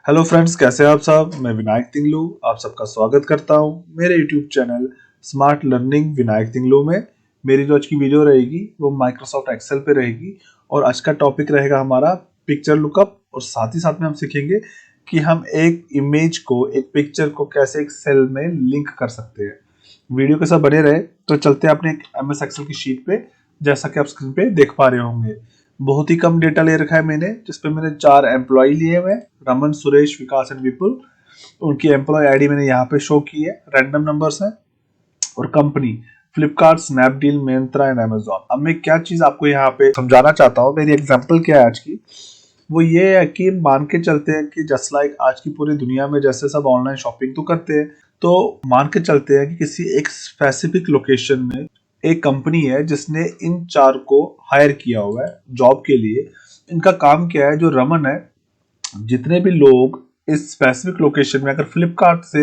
Hello friends, कैसे हैं आप सब। मैं विनायक तिंगलू आप सबका स्वागत करता हूं मेरे YouTube channel smart learning Vinayak Tinglu में। मेरी जो आज की वीडियो रहेगी वो माइक्रोसॉफ्ट एक्सेल पे रहेगी और आज का टॉपिक रहेगा हमारा पिक्चर लुकअप। और साथ ही साथ में हम सीखेंगे कि हम एक इमेज को, एक पिक्चर को कैसे एक सेल में लिंक कर सकते हैं। वीडियो के साथ बने रहे। तो चलते हैं अपने MS एक्सेल की शीट पे। जैसा कि आप स्क्रीन पे देख पा रहे होंगे, बहुत ही कम डेटा ले रखा है मैंने, जिसपे मैंने 4 एम्प्लॉय लिए हुए, रमन, सुरेश, विकास एंड विपुल। उनकी एम्प्लॉय आईडी मैंने यहाँ पे शो की है, रैंडम नंबर्स हैं। और company Flipkart, Snapdeal, Myntra and Amazon. अब मैं क्या चीज आपको यहाँ पे समझाना चाहता हूँ, मेरी एग्जांपल क्या है आज की, वो ये है कि मान के चलते हैं कि जस्ट लाइक आज की पूरी दुनिया में जैसे सब ऑनलाइन शॉपिंग तो करते हैं, तो मान के चलते हैं कि किसी एक स्पेसिफिक लोकेशन में एक कंपनी है जिसने इन 4 को हायर किया हुआ है जॉब के लिए। इनका काम क्या है, जो रमन है, जितने भी लोग इस स्पेसिफिक लोकेशन में अगर फ्लिपकार्ट से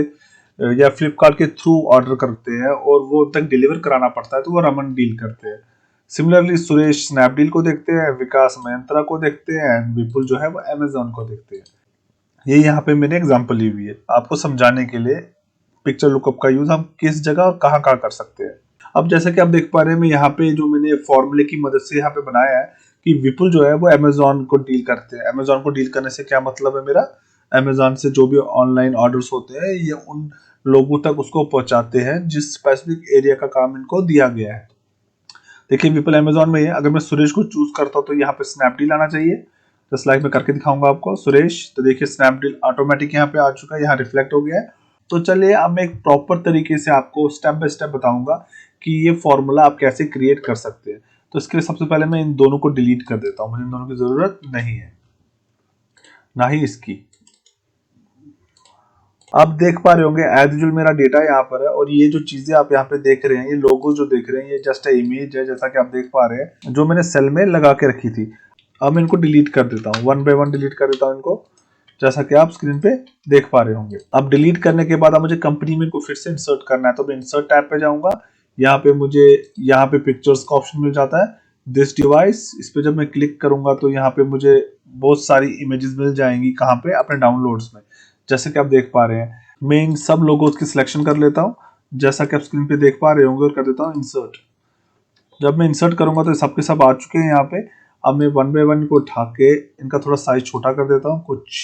या फ्लिपकार्ट के थ्रू ऑर्डर करते हैं और वो उन तक डिलीवर कराना पड़ता है, तो वो रमन डील करते हैं। सिमिलरली सुरेश स्नैपडील को देखते हैं, विकास मिंत्रा को देखते हैं एंड विपुल जो है वो अमेजोन को देखते हैं। ये यहाँ पे मैंने एग्जांपल ली हुई है आपको समझाने के लिए पिक्चर लुकअप का यूज हम किस जगह और कहाँ कहाँ कर सकते हैं। अब जैसा कि आप देख पा रहे हैं, मैं यहाँ पे जो मैंने फॉर्मूले की मदद से यहाँ पे बनाया है कि विपुल जो है वो अमेजोन को डील करते हैं। अमेजोन को डील करने से क्या मतलब है मेरा, अमेजोन से जो भी ऑनलाइन ऑर्डर्स होते हैं ये उन लोगों तक उसको पहुंचाते हैं जिस स्पेसिफिक एरिया का काम इनको दिया गया है। देखिए विपुल अमेजोन में है। अगर मैं सुरेश को चूज करता हूँ तो यहाँ पे स्नैपडील आना चाहिए। तो स्लाइड में करके दिखाऊंगा आपको सुरेश। तो देखिए स्नैपडील ऑटोमेटिक यहाँ पे आ चुका है, यहाँ रिफ्लेक्ट हो गया है। तो चलिए अब मैं एक प्रॉपर तरीके से आपको स्टेप बाय स्टेप बताऊंगा कि ये फॉर्मूला आप कैसे क्रिएट कर सकते हैं। तो इसके लिए सबसे पहले मैं इन दोनों को डिलीट कर देता हूँ, मुझे इन दोनों की जरूरत नहीं है, ना ही इसकी। आप देख पा रहे होंगे एज यूजुअल मेरा डेटा यहाँ पर है और ये जो चीजें आप यहाँ पे देख रहे हैं, ये लोगो जो देख रहे हैं, ये जस्ट इमेज है जैसा कि आप देख पा रहे हैं जो मैंने सेल में लगा के रखी थी। अब मैं इनको डिलीट कर देता हूँ, वन बाय वन डिलीट कर देता हूँ इनको, जैसा कि आप स्क्रीन पे देख पा रहे होंगे। अब डिलीट करने के बाद अब मुझे कंपनी में इनको फिर से इंसर्ट करना है, तो मैं इंसर्ट टैब पे जाऊंगा। यहाँ पे मुझे यहाँ पे पिक्चर्स का ऑप्शन मिल जाता है, दिस डिवाइस। इस पे जब मैं क्लिक करूंगा तो यहाँ पे मुझे बहुत सारी इमेजेस मिल जाएंगी, कहाँ पे, अपने डाउनलोड्स में। जैसे कि आप देख पा रहे हैं, मैं इन सब लोगों की सिलेक्शन कर लेता हूँ जैसा कि आप स्क्रीन पे देख पा रहे होंगे, और कर देता हूँ इंसर्ट। जब मैं इंसर्ट करूंगा तो सबके सब आ चुके हैं यहाँ पे। अब मैं वन बाय वन को उठा के इनका थोड़ा साइज छोटा कर देता हूँ, कुछ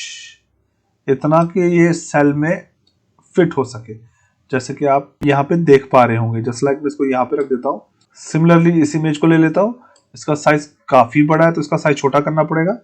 इतना कि ये सेल में फिट हो सके, जैसे कि आप यहाँ पे देख पा रहे होंगे। जस्ट लाइक मैं इसको यहाँ पे रख देता हूँ। सिमिलरली इस इमेज को ले लेता हूँ, इसका साइज काफी बड़ा है तो इसका साइज छोटा करना पड़ेगा।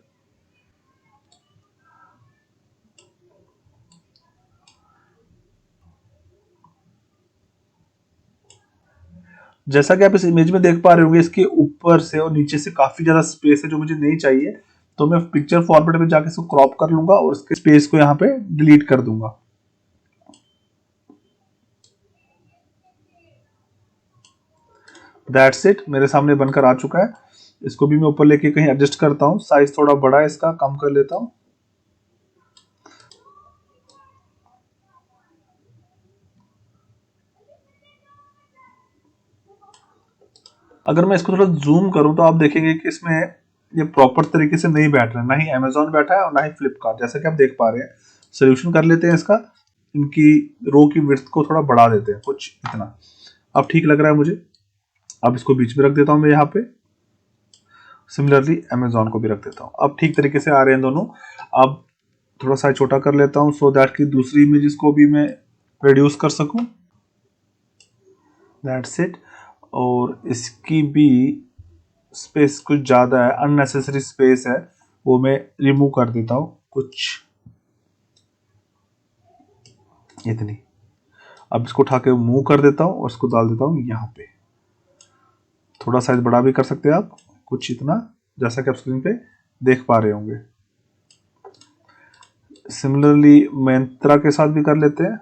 जैसा कि आप इस इमेज में देख पा रहे होंगे, इसके ऊपर से और नीचे से काफी ज्यादा स्पेस है जो मुझे नहीं चाहिए। तो मैं पिक्चर फॉर्मेट में जाके इसको क्रॉप कर लूंगा और इसके स्पेस को यहाँ पे डिलीट कर दूंगा। दैट्स इट, मेरे सामने बनकर आ चुका है। इसको भी मैं ऊपर लेके कहीं एडजस्ट करता हूँ, साइज थोड़ा बड़ा है इसका, कम कर लेता हूँ। अगर मैं इसको थोड़ा जूम करूं तो आप देखेंगे कि इसमें ये प्रॉपर तरीके से नहीं बैठ रहा है, ना ही अमेजोन बैठा है और ना ही फ्लिपकार्ट, जैसा कि आप देख पा रहे हैं। सोल्यूशन कर लेते हैं इसका, इनकी रो की विड्थ को थोड़ा बढ़ा देते हैं, कुछ इतना। अब ठीक लग रहा है मुझे। अब इसको बीच में रख देता हूं मैं यहाँ पे। सिमिलरली अमेजोन को भी रख देता हूँ। अब ठीक तरीके से आ रहे हैं दोनों। अब थोड़ा सा छोटा कर लेता हूँ सो दैट कि दूसरी इमेजेस को भी मैं रिड्यूस कर सकूं। That's it. और इसकी भी स्पेस कुछ ज़्यादा है, अननेसेसरी स्पेस है, वो मैं रिमूव कर देता हूँ, कुछ इतनी। अब इसको उठा के मूव कर देता हूँ और इसको डाल देता हूँ यहाँ पे। थोड़ा साइज बड़ा भी कर सकते हैं आप, कुछ इतना, जैसा कि आप स्क्रीन पे देख पा रहे होंगे। सिमिलरली मिंत्रा के साथ भी कर लेते हैं।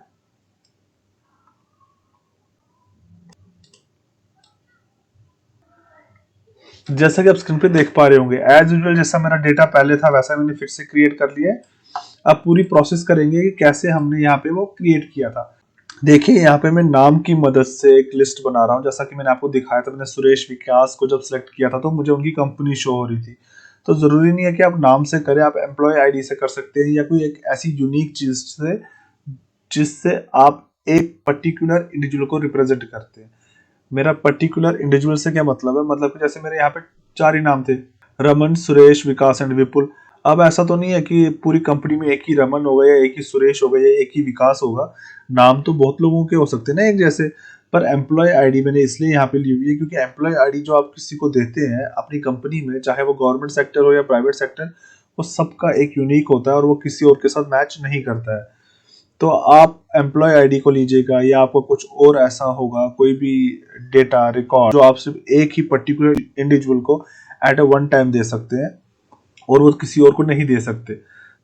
जैसा कि आप स्क्रीन पे देख पा रहे होंगे, एज यूजुअल जैसा मेरा डेटा पहले था वैसा मैंने फिर से क्रिएट कर लिया है। अब पूरी प्रोसेस करेंगे कि कैसे हमने यहाँ पे वो क्रिएट किया था। देखिए यहाँ पे मैं नाम की मदद से एक लिस्ट बना रहा हूँ, जैसा कि मैंने आपको दिखाया था। मैंने सुरेश, विकास को जब सिलेक्ट किया था तो मुझे उनकी कंपनी शो हो रही थी। तो ज़रूरी नहीं है कि आप नाम से करें, आप एम्प्लॉय आईडी से कर सकते हैं या कोई एक ऐसी यूनिक चीज़ से जिससे आप एक पर्टिकुलर इंडिविजुअल को रिप्रेजेंट करते हैं। मेरा पर्टिकुलर इंडिविजुअल से क्या मतलब है, मतलब कि जैसे मेरे यहाँ पे 4 ही नाम थे, रमन, सुरेश, विकास एंड विपुल। अब ऐसा तो नहीं है कि पूरी कंपनी में एक ही रमन होगा या एक ही सुरेश होगा या एक ही विकास होगा। नाम तो बहुत लोगों के हो सकते हैं ना एक जैसे, पर एम्प्लॉय आईडी मैंने इसलिए यहाँ पे ली हुई है क्योंकि एम्प्लॉय आईडी जो आप किसी को देते हैं अपनी कंपनी में, चाहे वो गवर्नमेंट सेक्टर हो या प्राइवेट सेक्टर, वो सबका एक यूनिक होता है और वो किसी और के साथ मैच नहीं करता है। तो आप एम्प्लॉय आईडी को लीजिएगा या आपको कुछ और ऐसा होगा, कोई भी डेटा रिकॉर्ड जो आप सिर्फ एक ही पर्टिकुलर इंडिविजुअल को एट अ वन टाइम दे सकते हैं और वो किसी और को नहीं दे सकते।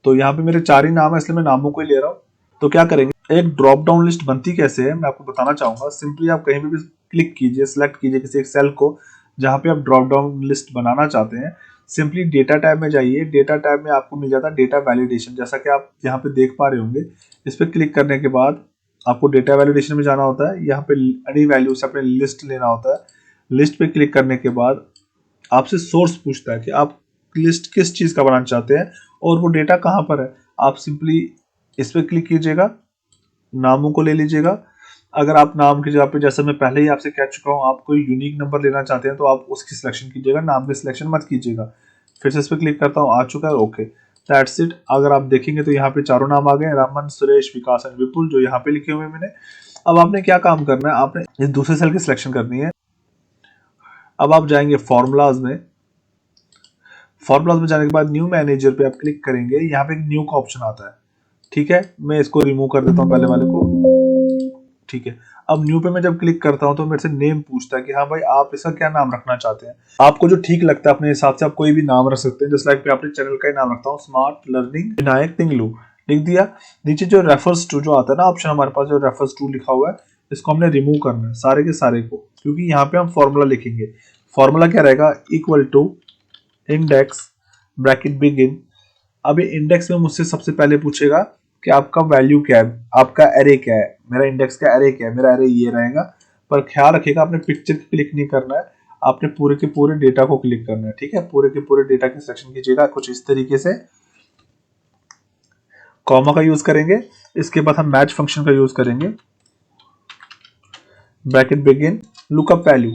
तो यहाँ पे मेरे 4 ही नाम है इसलिए मैं नामों को ही ले रहा हूँ। तो क्या करेंगे, एक ड्रॉप डाउन लिस्ट बनती कैसे है मैं आपको बताना चाहूंगा। सिंपली आप कहीं भी क्लिक कीजिए, सिलेक्ट कीजिए किसी एक सेल को जहाँ पे आप ड्रॉप डाउन लिस्ट बनाना चाहते हैं। सिंपली डेटा टैब में जाइए, डेटा टैब में आपको मिल जाता है डेटा वैलिडेशन, जैसा कि आप यहाँ पे देख पा रहे होंगे। इस पर क्लिक करने के बाद आपको डेटा वैलिडेशन में जाना होता है, यहाँ पे एनी वैल्यू से अपने लिस्ट लेना होता है। लिस्ट पे क्लिक करने के बाद आपसे सोर्स पूछता है कि आप लिस्ट किस चीज का बनाना चाहते हैं और वो डेटा कहाँ पर है। आप सिंपली इस पे क्लिक कीजिएगा, नामों को ले लीजिएगा। अगर आप नाम की जगह पे, जैसे मैं पहले ही आपसे कह चुका हूँ, आप कोई यूनिक नंबर लेना चाहते हैं तो आप उसकी सिलेक्शन कीजिएगा, नाम की सिलेक्शन मत कीजिएगा। फिर से इस पर क्लिक करता हूँ, आ चुका है, ओके, दैट्स इट। अगर आप देखेंगे तो यहाँ पे चारों नाम आ गए, रमन, सुरेश, विकास एंड विपुल, जो यहाँ पे लिखे हुए मैंने। अब आपने क्या काम करना है, आपने इस दूसरे सेल की सिलेक्शन करनी है। अब आप जाएंगे फॉर्मूलाज में, फॉर्मूलाज में जाने के बाद न्यू मैनेजर पे आप क्लिक करेंगे, यहाँ पे एक न्यू का ऑप्शन आता है। ठीक है, मैं इसको रिमूव कर देता हूँ पहले वाले को। ठीक है, अब न्यू पे मैं जब क्लिक करता हूँ तो मेरे से नेम पूछता है कि हाँ भाई आप इसका क्या नाम रखना चाहते हैं। आपको जो ठीक लगता है अपने हिसाब से आप कोई भी नाम रख सकते हैं। जैसे लाइक मैं अपने चैनल का ही नाम रखता हूँ, स्मार्ट लर्निंग विनायक तिंगलू, लिख दिया। नीचे जो रेफर्स टू जो आता है ना ऑप्शन, हमारे पास जो रेफर्स टू लिखा हुआ है, इसको हमने रिमूव करना है सारे के सारे को, क्योंकि यहाँ पे हम फॉर्मूला लिखेंगे। फॉर्मूला क्या रहेगा, equal to index bracket begin. अब इंडेक्स में मुझसे सबसे पहले पूछेगा कि आपका वैल्यू क्या है, आपका एरे क्या है। मेरा इंडेक्स का एरे क्या है, मेरा एरे ये रहेगा। पर ख्याल रखिएगा आपने पिक्चर क्लिक नहीं करना है, आपने पूरे के पूरे डेटा को क्लिक करना है। ठीक है, पूरे के पूरे डेटा की सिलेक्शन कीजिएगा कुछ इस तरीके से। कॉमा का यूज करेंगे, इसके बाद हम मैच फंक्शन का यूज करेंगे। Bracket begin, lookup value.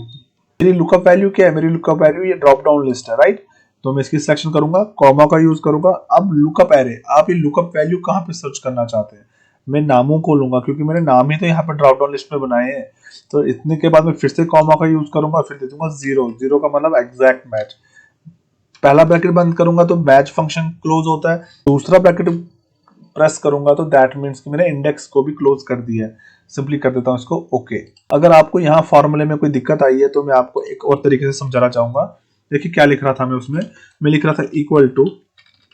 मेरी लुकअप वैल्यू क्या है, मेरी लुकअप वैल्यू ये ड्रॉप डाउन लिस्ट है, राइट। तो मैं इसकी सिलेक्शन करूंगा, कॉमा का यूज करूंगा। अब लुकअप एरे, आप ये लुकअप वैल्यू कहां पे सर्च करना चाहते हैं, मैं नामों को लूंगा क्योंकि मैंने नाम ही तो यहाँ पे ड्रॉप डाउन लिस्ट में बनाए हैं। तो इतने के बाद मैं फिर से कॉमा का यूज करूंगा, फिर दे दूंगा 0, 0 का मतलब एग्जैक्ट मैच। पहला ब्रैकेट बंद करूंगा तो मैच फंक्शन क्लोज होता है, दूसरा ब्रैकेट प्रेस करूंगा तो दैट मीन्स कि मैंने इंडेक्स को भी क्लोज कर दिया है। सिंपली कर देता हूं इसको ओके। अगर आपको यहाँ फॉर्मूले में कोई दिक्कत आई है तो मैं आपको एक और तरीके से समझाना चाहूंगा। देखिए क्या लिख रहा था मैं उसमें, मैं लिख रहा था इक्वल टू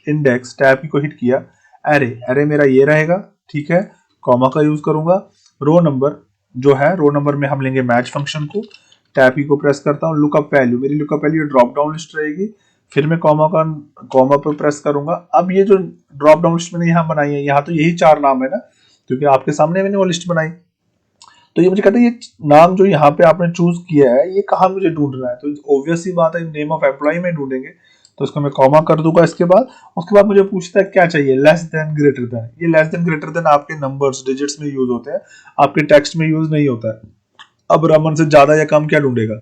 इंडेक्स, टैब की को हिट किया, एरे, एरे मेरा ये रहेगा। ठीक है, कॉमा का यूज करूंगा। रो नंबर जो है, रो नंबर में हम लेंगे मैच फंक्शन को, टैब की को प्रेस करता हूँ। लुकअप वैल्यू, मेरी lookup value drop down list रहेगी। फिर मैं कॉमा पर प्रेस करूंगा। अब ये जो ड्रॉप डाउन लिस्ट मैंने यहाँ बनाई है, यहाँ तो यही 4 नाम है ना, क्योंकि आपके सामने मैंने वो लिस्ट बनाई। तो ये मुझे कहता है ये नाम जो यहाँ पे आपने चूज किया है ये कहाँ मुझे ढूंढना है, तो ऑब्वियस सी बात है नेम ऑफ एम्प्लॉय में ढूंढेंगे। तो इसको मैं कॉमा कर दूंगा। इसके बाद मुझे पूछता है क्या चाहिए, लेस देन ग्रेटर देन। ये लेस देन ग्रेटर देन आपके नंबर्स डिजिट्स में यूज होते हैं, आपके टेक्स्ट में यूज नहीं होता है। अब रमन से ज्यादा या कम क्या ढूंढेगा,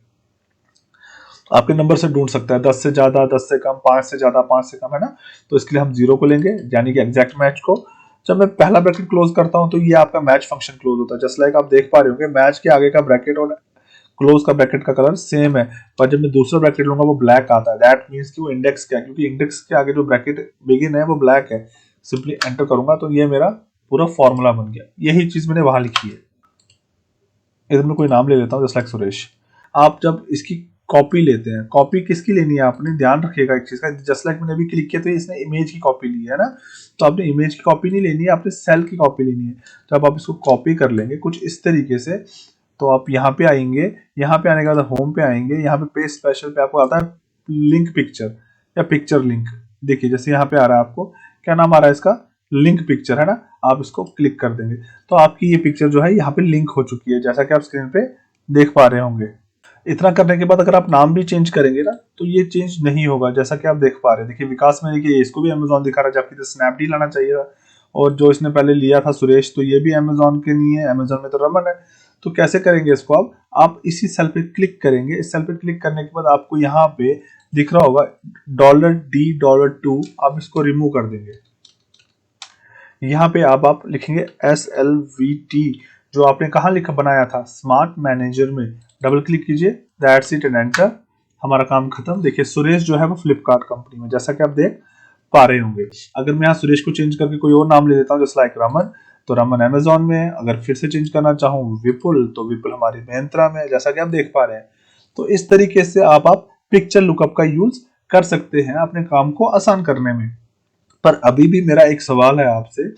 आपके नंबर से ढूंढ सकता है, 10 से ज्यादा, 10 से कम, 5 से ज्यादा, 5 से कम, है ना। तो इसके लिए हम 0 को लेंगे, यानी कि एग्जैक्ट मैच को। जब मैं पहला ब्रैकेट क्लोज करता हूं तो ये आपका मैच फंक्शन क्लोज होता है। जस्ट लाइक आप देख पा रहे होंगे मैच के आगे का ब्रैकेट और क्लोज का ब्रैकेट का कलर सेम है, पर जब मैं दूसरा ब्रैकेट लूंगा वो ब्लैक आता है। दैट मीन्स कि वो इंडेक्स क्या है, क्योंकि इंडेक्स के आगे जो ब्रैकेट बिगिन है वो ब्लैक है। सिंपली एंटर करूंगा तो ये मेरा पूरा फॉर्मूला बन गया। यही चीज मैंने वहां लिखी है। इधर मैं कोई नाम ले लेता हूँ, जस्ट लाइक सुरेश। आप जब इसकी कॉपी लेते हैं, कॉपी किसकी लेनी है आपने ध्यान रखिएगा एक चीज का। जस्ट लाइक मैंने अभी क्लिक किया तो इसने इमेज की कॉपी ली है ना, तो आपने इमेज की कॉपी नहीं लेनी है, आपने सेल की कॉपी लेनी है। जब आप इसको कॉपी कर लेंगे कुछ इस तरीके से, तो आप यहाँ पे आएंगे, यहाँ पे आने के बाद होम पे आएंगे, यहाँ पे पेज स्पेशल पे आपको आता है लिंक पिक्चर या पिक्चर लिंक। देखिए जैसे यहाँ पे आ रहा है, आपको क्या नाम आ रहा है इसका, लिंक पिक्चर, है ना। आप इसको क्लिक कर देंगे तो आपकी ये पिक्चर जो है यहाँ पे लिंक हो चुकी है, जैसा कि आप स्क्रीन पे देख पा रहे होंगे। इतना करने के बाद अगर आप नाम भी चेंज करेंगे ना तो ये चेंज नहीं होगा, जैसा कि आप देख पा रहे हैं। देखिए विकास में देखिए इसको भी अमेजोन दिखा रहा है, जबकि स्नैपडील आना चाहिए था। और जो इसने पहले लिया था सुरेश, तो ये भी अमेजोन के नहीं है, अमेजोन में तो रमन है। तो कैसे करेंगे इसको? आप इसी सेल पे क्लिक करेंगे। इस सेल पे क्लिक करने के बाद आपको यहाँ पे दिख रहा होगा $D$2, आप इसको रिमूव कर देंगे। यहाँ पे आप लिखेंगे SLVT, जो आपने कहाँ लिखा बनाया था, स्मार्ट मैनेजर में। डबल क्लिक कीजिए, दैट्स इट एंड एंटर। हमारा काम खत्म। देखिए सुरेश जो है वो फ्लिपकार्ट कंपनी में, जैसा कि आप देख पा रहे होंगे। अगर मैं यहाँ सुरेश को चेंज करके कोई और नाम ले देता हूँ, जस्ट लाइक रमन, तो रमन अमेजोन में है। अगर फिर से चेंज करना चाहूँ विपुल, तो विपुल हमारी Myntra में है, जैसा कि आप देख पा रहे हैं। तो इस तरीके से आप पिक्चर लुकअप का यूज कर सकते हैं अपने काम को आसान करने में। पर अभी भी मेरा एक सवाल है आपसे,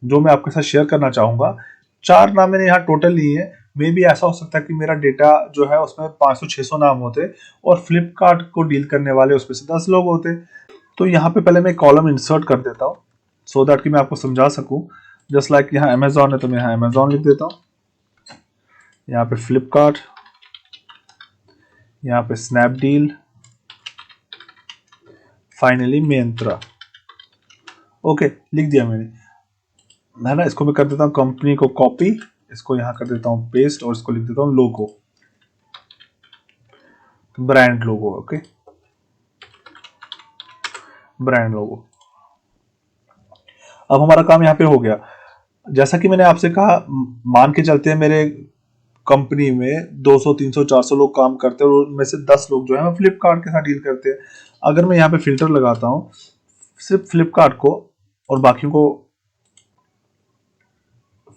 जो मैं आपके साथ शेयर करना चाहूंगा। 4 नाम मैंने यहाँ टोटल लिए हैं। मे भी ऐसा हो सकता है कि मेरा डेटा जो है उसमें 500-600 नाम होते और फ्लिपकार्ट को डील करने वाले उसमें से 10 लोग होते। तो यहाँ पे पहले मैं कॉलम इंसर्ट कर देता हूँ, सो दैट कि मैं आपको समझा सकूं। जस्ट लाइक यहाँ अमेजोन है तो मैं यहाँ अमेजोन लिख देता हूँ, यहाँ पे फ्लिपकार्ट, यहाँ पे स्नैपडील, फाइनली Myntra। ओके, लिख दिया मैंने। है ना, इसको मैं कर देता हूँ कंपनी को कॉपी, इसको यहाँ कर देता हूँ पेस्ट, और इसको लिख देता हूँ logo, brand logo. Okay, brand logo. अब हमारा काम यहाँ पे हो गया। जैसा कि मैंने आपसे कहा, मान के चलते हैं मेरे कंपनी में 200, 300, 400 लोग काम करते हैं और उनमें से 10 लोग जो है फ्लिपकार्ट के साथ डील करते हैं। अगर मैं यहाँ पे फिल्टर लगाता हूँ सिर्फ फ्लिपकार्ट को, और बाकियों को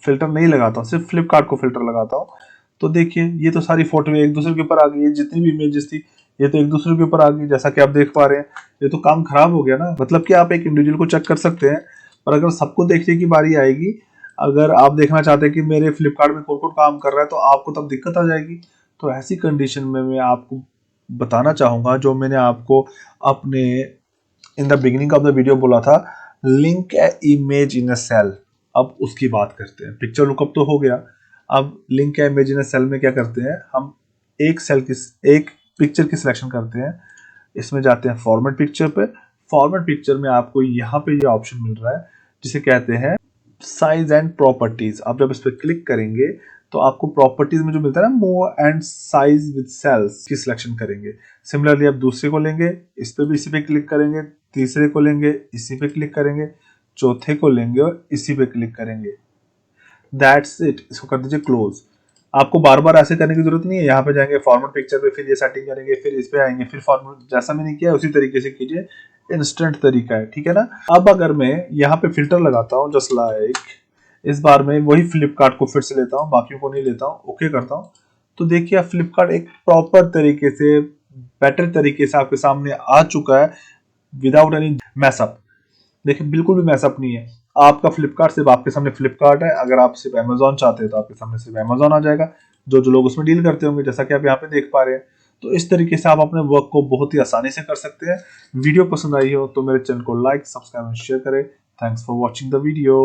फिल्टर नहीं लगाता हूँ, सिर्फ फ्लिपकार्ट को फिल्टर लगाता हूँ, तो देखिए ये तो सारी फोटो एक दूसरे के ऊपर आ गई है। जितनी भी इमेजेस थी ये तो एक दूसरे के ऊपर आ गई, जैसा कि आप देख पा रहे हैं। ये तो काम खराब हो गया ना। मतलब कि आप एक इंडिविजुअल को चेक कर सकते हैं, पर अगर सबको देखने की बारी आएगी, अगर आप देखना चाहते हैं कि मेरे फ्लिपकार्ट में कौन कौन काम कर रहा है, तो आपको तब दिक्कत आ जाएगी। तो ऐसी कंडीशन में मैं आपको बताना चाहूंगा, जो मैंने आपको अपने in the beginning of the video बोला था, link a image in a cell. अब उसकी बात करते हैं। पिक्चर लुकअप तो हो गया, अब link a image in a cell में क्या करते हैं हम, एक सेल की, एक पिक्चर की सिलेक्शन करते हैं। इसमें जाते हैं फॉर्मेट पिक्चर पे। फॉर्मेट पिक्चर में आपको यहाँ पे ये ऑप्शन मिल रहा है जिसे कहते हैं साइज एंड प्रॉपर्टीज। आप जब इस पर क्लिक करेंगे तो आपको प्रॉपर्टीज में जो मिलता है ना, move and size with cells, की सिलेक्शन करेंगे। सिमिलरली आप दूसरे को लेंगे, इस पे भी इसी पे क्लिक करेंगे, तीसरे को लेंगे, इसी पे क्लिक करेंगे, चौथे को लेंगे और इसी पे क्लिक करेंगे। दैट्स इट, इसको कर दीजिए क्लोज। आपको बार बार ऐसे करने की जरूरत नहीं है। यहाँ पे जाएंगे फॉर्मेट पिक्चर पे, फिर ये सेटिंग करेंगे, फिर इस पे आएंगे, फिर फॉर्मेट, जैसा मैंने किया उसी तरीके से कीजिए। इंस्टेंट तरीका है, ठीक है ना। अब अगर मैं यहाँ पे फिल्टर लगाता हूँ, जस्ट लाइक, इस बार में वही फ्लिपकार्ट को फिर से लेता हूँ, बाकियों को नहीं लेता हूँ, ओके करता हूँ, तो देखिए फ्लिपकार्ट एक प्रॉपर तरीके से, बेटर तरीके से आपके सामने आ चुका है, विदाउट एनी मैसअप। देखिए बिल्कुल भी मैसअप नहीं है। आपका फ्लिपकार्ट सिर्फ आपके सामने फ्लिपकार्ट है। अगर आप सिर्फ अमेजोन चाहते हैं तो आपके सामने सिर्फ अमेजोन आ जाएगा, जो जो लोग उसमें डील करते होंगे, जैसा कि आप यहाँ पे देख पा रहे हैं। तो इस तरीके से आप अपने वर्क को बहुत ही आसानी से कर सकते हैं। वीडियो पसंद आई हो तो मेरे चैनल को लाइक, सब्सक्राइब और शेयर करें। Thanks for watching the video.